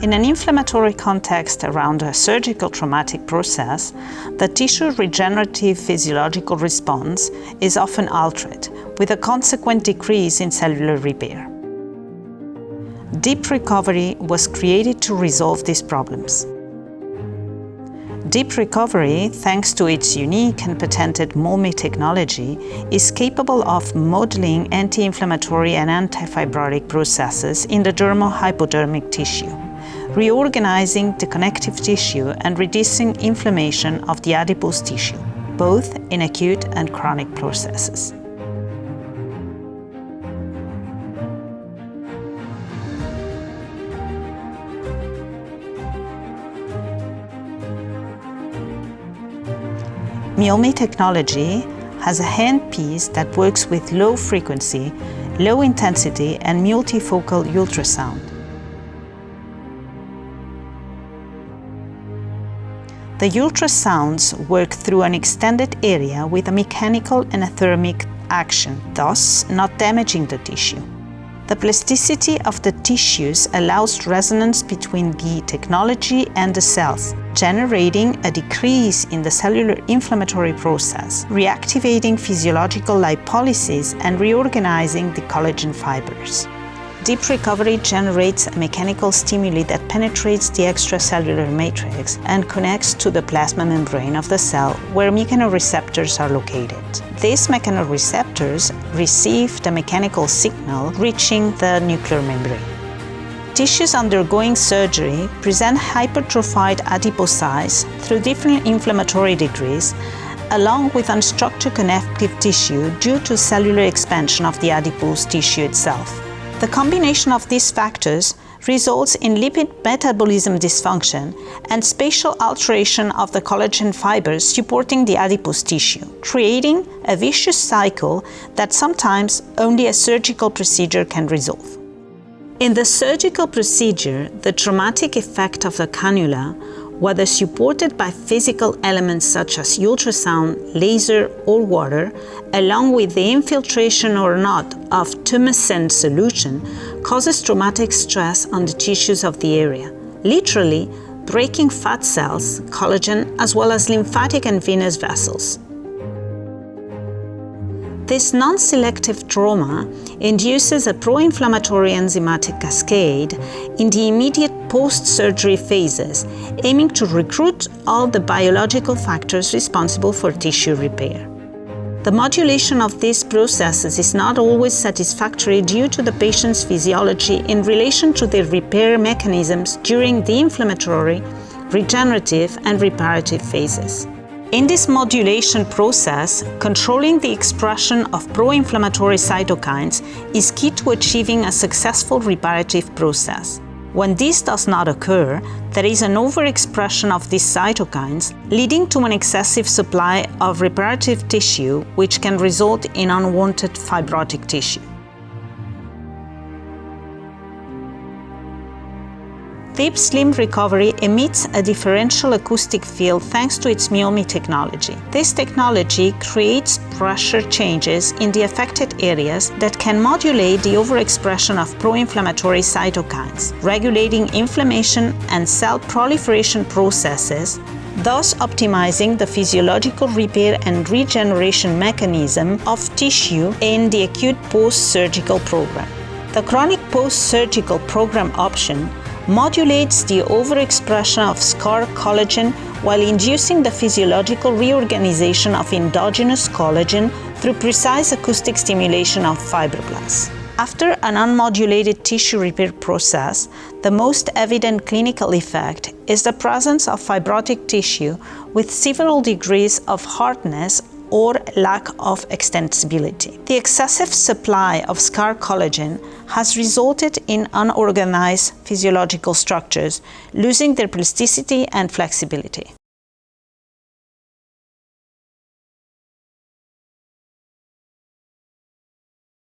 In an inflammatory context around a surgical traumatic process, the tissue regenerative physiological response is often altered, with a consequent decrease in cellular repair. Deep recovery was created to resolve these problems. Deep recovery, thanks to its unique and patented MOLMI technology, is capable of modeling anti-inflammatory and anti-fibrotic processes in the dermo-hypodermic tissue, reorganizing the connective tissue and reducing inflammation of the adipose tissue, both in acute and chronic processes. MOLMI technology has a handpiece that works with low frequency, low intensity, and multifocal ultrasound. The ultrasounds work through an extended area with a mechanical and a thermic action, thus not damaging the tissue. The plasticity of the tissues allows resonance between the technology and the cells, generating a decrease in the cellular inflammatory process, reactivating physiological lipolysis and reorganizing the collagen fibers. Deep recovery generates a mechanical stimuli that penetrates the extracellular matrix and connects to the plasma membrane of the cell where mechanoreceptors are located. These mechanoreceptors receive the mechanical signal reaching the nuclear membrane. Tissues undergoing surgery present hypertrophied adipocytes through different inflammatory degrees, along with unstructured connective tissue due to cellular expansion of the adipose tissue itself. The combination of these factors results in lipid metabolism dysfunction and spatial alteration of the collagen fibers supporting the adipose tissue, creating a vicious cycle that sometimes only a surgical procedure can resolve. In the surgical procedure, the traumatic effect of the cannula, whether supported by physical elements such as ultrasound, laser, or water, along with the infiltration or not of tumescent solution, causes traumatic stress on the tissues of the area, literally breaking fat cells, collagen, as well as lymphatic and venous vessels. This non-selective trauma induces a pro-inflammatory enzymatic cascade in the immediate post-surgery phases, aiming to recruit all the biological factors responsible for tissue repair. The modulation of these processes is not always satisfactory due to the patient's physiology in relation to the repair mechanisms during the inflammatory, regenerative, and reparative phases. In this modulation process, controlling the expression of pro-inflammatory cytokines is key to achieving a successful reparative process. When this does not occur, there is an overexpression of these cytokines, leading to an excessive supply of reparative tissue, which can result in unwanted fibrotic tissue. Deep Slim Recovery emits a differential acoustic field thanks to its MOLMI technology. This technology creates pressure changes in the affected areas that can modulate the overexpression of pro-inflammatory cytokines, regulating inflammation and cell proliferation processes, thus optimizing the physiological repair and regeneration mechanism of tissue in the acute post-surgical program. The chronic post-surgical program option modulates the overexpression of scar collagen while inducing the physiological reorganization of endogenous collagen through precise acoustic stimulation of fibroblasts. After an unmodulated tissue repair process, the most evident clinical effect is the presence of fibrotic tissue with several degrees of hardness or lack of extensibility. The excessive supply of scar collagen has resulted in unorganized physiological structures losing their plasticity and flexibility.